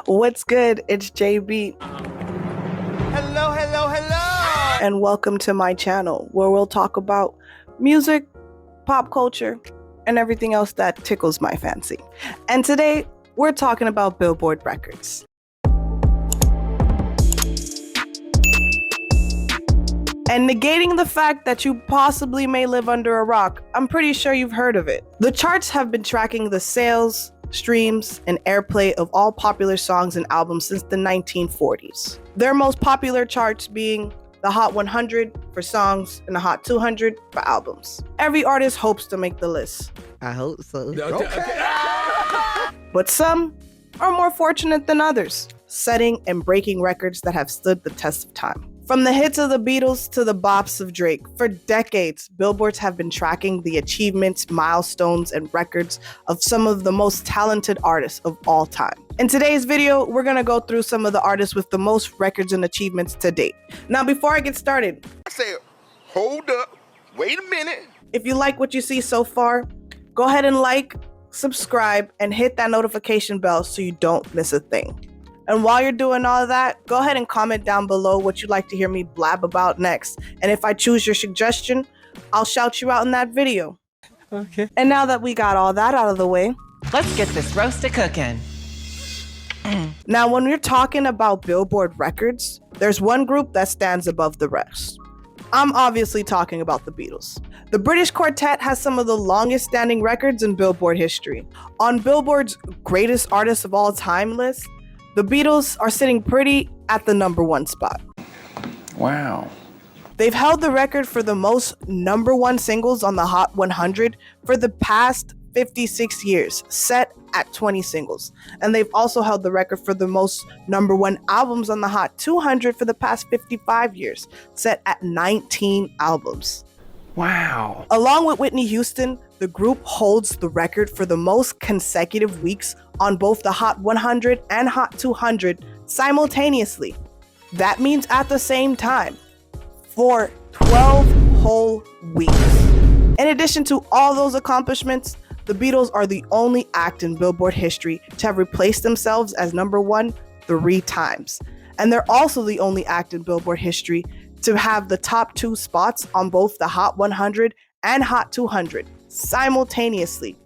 What's good? It's JB. Hello, hello, hello! And welcome to my channel where we'll talk about music, pop culture, and everything else that tickles my fancy. And today, we're talking about Billboard records. And negating the fact that you possibly may live under a rock, I'm pretty sure you've heard of it. The charts have been tracking the sales, streams, and airplay of all popular songs and albums since the 1940s. Their most popular charts being the Hot 100 for songs and the Hot 200 for albums. Every artist hopes to make the list. I hope so. Okay. But some are more fortunate than others, setting and breaking records that have stood the test of time. From the hits of the Beatles to the bops of Drake, for decades, billboards have been tracking the achievements, milestones, and records of some of the most talented artists of all time. In today's video, we're gonna go through some of the artists with the most records and achievements to date. Now, before I get started, I said, hold up, wait a minute. if you like what you see so far, go ahead and like, subscribe, and hit that notification bell so you don't miss a thing. And while you're doing all of that, go ahead and comment down below what you'd like to hear me blab about next. And if I choose your suggestion, I'll shout you out in that video. Okay. And now that we got all that out of the way, Let's get this roasted cooking. now when we're talking about Billboard records, there's one group that stands above the rest. I'm obviously talking about the Beatles. The British quartet has some of the longest standing records in Billboard history. On Billboard's greatest artists of all time list, the Beatles are sitting pretty at the #1 spot. Wow. They've held the record for the most #1 singles on the Hot 100 for the past 56 years, set at 20 singles. And they've also held the record for the most #1 albums on the Hot 200 for the past 55 years, set at 19 albums. Wow. Along with Whitney Houston, the group holds the record for the most consecutive weeks on both the Hot 100 and Hot 200 simultaneously. That means at the same time, for 12 whole weeks. In addition to all those accomplishments, the Beatles are the only act in Billboard history to have replaced themselves as #1 3 times. And they're also the only act in Billboard history to have the top 2 spots on both the Hot 100 and Hot 200 simultaneously.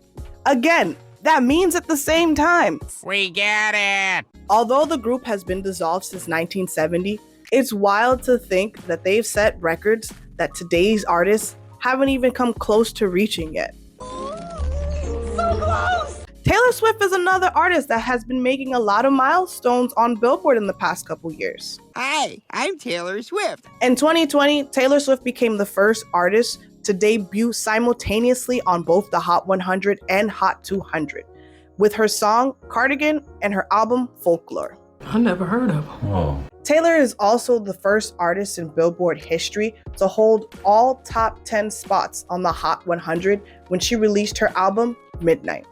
Again, that means at the same time. We get it. Although the group has been dissolved since 1970, it's wild to think that they've set records that today's artists haven't even come close to reaching yet. So close! Taylor Swift is another artist that has been making a lot of milestones on Billboard in the past couple years. Hi, I'm Taylor Swift. In 2020, Taylor Swift became the first artist to debut simultaneously on both the Hot 100 and Hot 200 with her song Cardigan and her album Folklore. I never heard of him. Taylor is also the first artist in Billboard history to hold all top 10 spots on the Hot 100 when she released her album Midnight.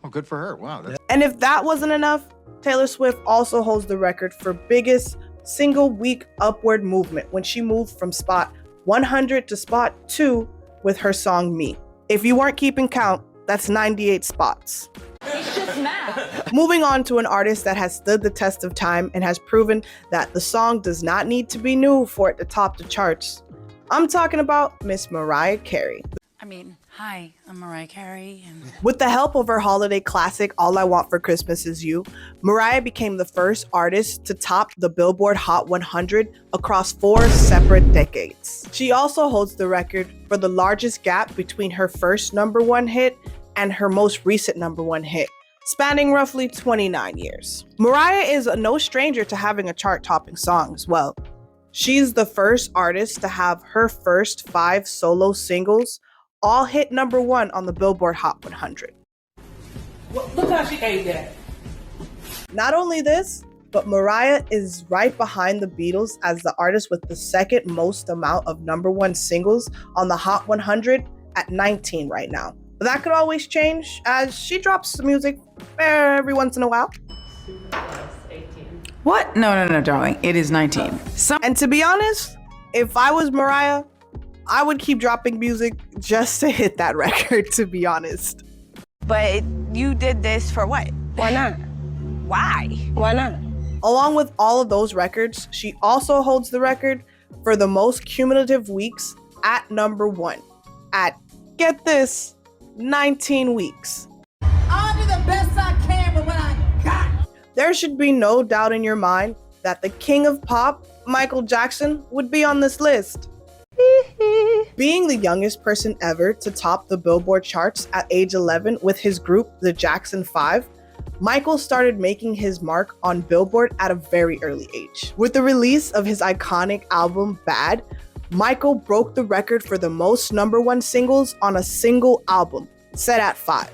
Oh, good for her. Wow. And if that wasn't enough, Taylor Swift also holds the record for biggest single week upward movement when she moved from spot 100 to spot 2 with her song Me. If you weren't keeping count, that's 98 spots. It's just math. Moving on to an artist that has stood the test of time and has proven that the song does not need to be new for it to top the charts. I'm talking about Miss Mariah Carey. Hi, I'm Mariah Carey. With the help of her holiday classic, All I Want for Christmas Is You, Mariah became the first artist to top the Billboard Hot 100 across 4 separate decades. She also holds the record for the largest gap between her first #1 hit and her most recent #1 hit, spanning roughly 29 years. Mariah is no stranger to having a chart-topping song as well. She's the first artist to have her first 5 solo singles all hit #1 on the Billboard Hot 100. Look how she ate that. Not only this, but Mariah is right behind the Beatles as the artist with the second most amount of #1 singles on the Hot 100 at 19 right now. But that could always change as she drops the music every once in a while. What? No, darling. It is 19. And to be honest, if I was Mariah, I would keep dropping music just to hit that record, to be honest. But you did this for what? Why not? Why? Why not? Along with all of those records, she also holds the record for the most cumulative weeks at number 1 at, get this, 19 weeks. I'll do the best I can with what I got. There should be no doubt in your mind that the king of pop, Michael Jackson, would be on this list. Being the youngest person ever to top the Billboard charts at age 11 with his group, the Jackson 5, Michael started making his mark on Billboard at a very early age. With the release of his iconic album, Bad, Michael broke the record for the most #1 singles on a single album, set at 5.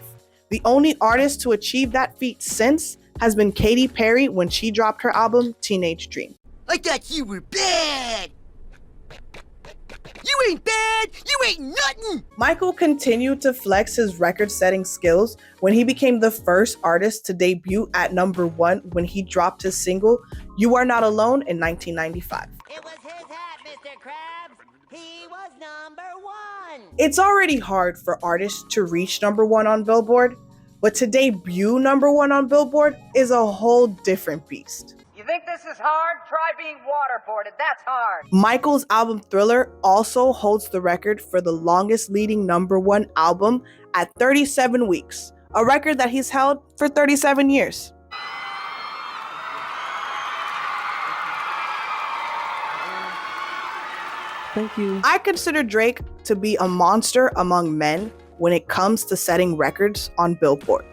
The only artist to achieve that feat since has been Katy Perry when she dropped her album, Teenage Dream. I thought you were bad. You ain't bad. You ain't nothing. Michael continued to flex his record-setting skills when he became the first artist to debut at #1 when he dropped his single, You Are Not Alone, in 1995. It was his hat, Mr. Krabs. He was #1. It's already hard for artists to reach #1 on Billboard, but to debut #1 on Billboard is a whole different beast. You think this is hard? Try being waterboarded. That's hard. Michael's album Thriller also holds the record for the longest leading #1 album at 37 weeks, a record that he's held for 37 years. Thank you. I consider Drake to be a monster among men when it comes to setting records on Billboard.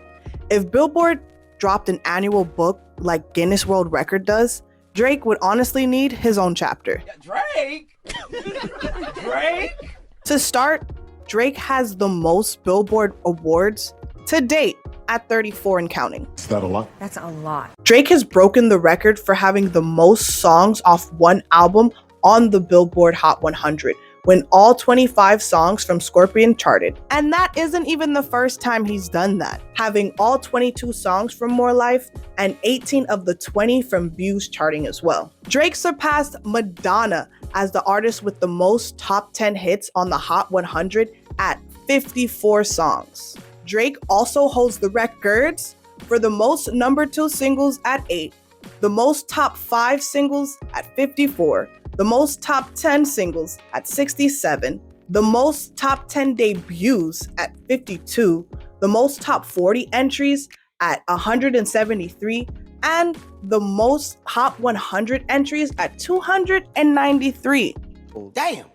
If Billboard dropped an annual book like Guinness World Record does, Drake would honestly need his own chapter. Drake? Drake? To start, Drake has the most Billboard awards to date at 34 and counting. Is that a lot? That's a lot. Drake has broken the record for having the most songs off one album on the Billboard Hot 100, when all 25 songs from Scorpion charted. And that isn't even the first time he's done that, having all 22 songs from More Life and 18 of the 20 from Views charting as well. Drake surpassed Madonna as the artist with the most top 10 hits on the Hot 100 at 54 songs. Drake also holds the records for the most #2 singles at 8, the most top 5 singles at 54, the most top 10 singles at 67, the most top 10 debuts at 52, the most top 40 entries at 173, and the most Hot 100 entries at 293. Damn.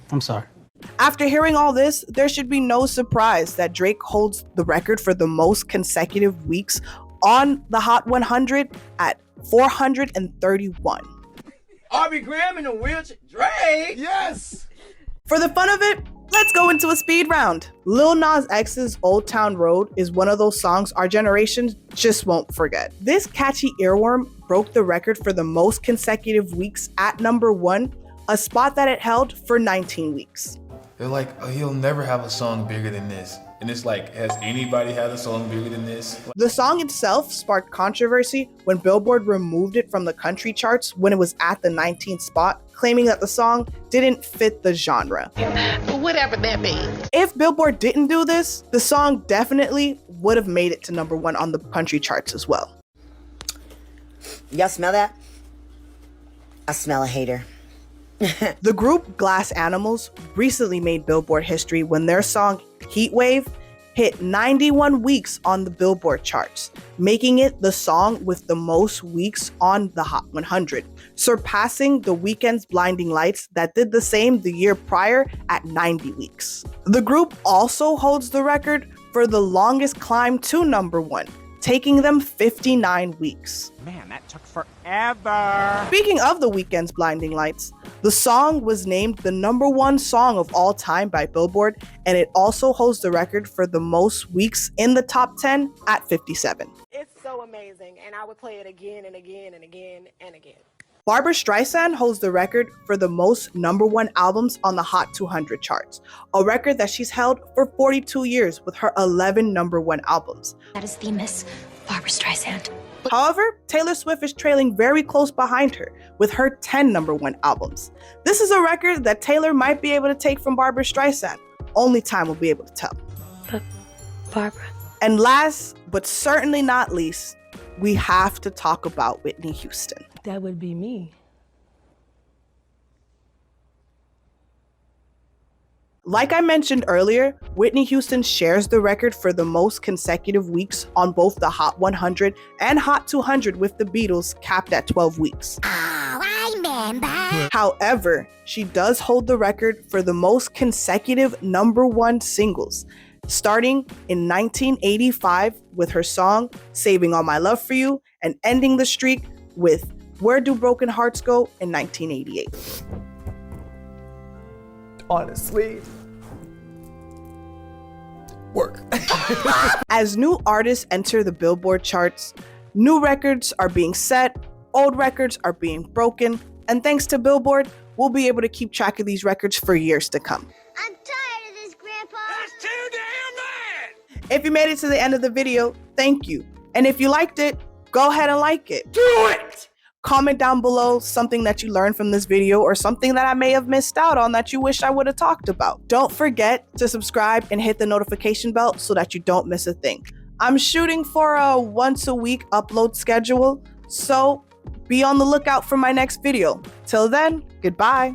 I'm sorry. After hearing all this, there should be no surprise that Drake holds the record for the most consecutive weeks on the Hot 100 at 431. Aubrey Graham in the wheelchair. Drake? Yes! For the fun of it, let's go into a speed round. Lil Nas X's Old Town Road is one of those songs our generation just won't forget. This catchy earworm broke the record for the most consecutive weeks at #1, a spot that it held for 19 weeks. They're like, oh, he'll never have a song bigger than this. And it's like, has anybody had a song bigger than this? The song itself sparked controversy when Billboard removed it from the country charts when it was at the 19th spot, claiming that the song didn't fit the genre. Whatever that means. If Billboard didn't do this, the song definitely would have made it to #1 on the country charts as well. Y'all smell that? I smell a hater. The group Glass Animals recently made Billboard history when their song Heatwave hit 91 weeks on the Billboard charts, making it the song with the most weeks on the Hot 100, surpassing The Weeknd's Blinding Lights that did the same the year prior at 90 weeks. The group also holds the record for the longest climb to #1, taking them 59 weeks. Man, that took forever. Speaking of The Weeknd's Blinding Lights, the song was named the #1 song of all time by Billboard, and it also holds the record for the most weeks in the top 10 at 57. It's so amazing, and I would play it again and again and again and again. Barbra Streisand holds the record for the most #1 albums on the Hot 200 charts, a record that she's held for 42 years with her 11 #1 albums. That is the Miss Barbra Streisand. However, Taylor Swift is trailing very close behind her with her 10 #1 albums. This is a record that Taylor might be able to take from Barbra Streisand. Only time will be able to tell. But Barbara, And last, but certainly not least, we have to talk about Whitney Houston. That would be me. Like I mentioned earlier, Whitney Houston shares the record for the most consecutive weeks on both the Hot 100 and Hot 200 with the Beatles, capped at 12 weeks. Oh, I remember. However, she does hold the record for the most consecutive #1 singles, starting in 1985 with her song Saving All My Love for You and ending the streak with Where Do Broken Hearts Go in 1988. Honestly. Work. As new artists enter the Billboard charts, new records are being set, old records are being broken, and thanks to Billboard, we'll be able to keep track of these records for years to come. I'm tired of this, Grandpa. That's too damn bad. If you made it to the end of the video, thank you. And if you liked it, go ahead and like it. Do it. Comment down below something that you learned from this video or something that I may have missed out on that you wish I would have talked about. Don't forget to subscribe and hit the notification bell so that you don't miss a thing. I'm shooting for a once-a-week upload schedule, so be on the lookout for my next video. Till then, goodbye.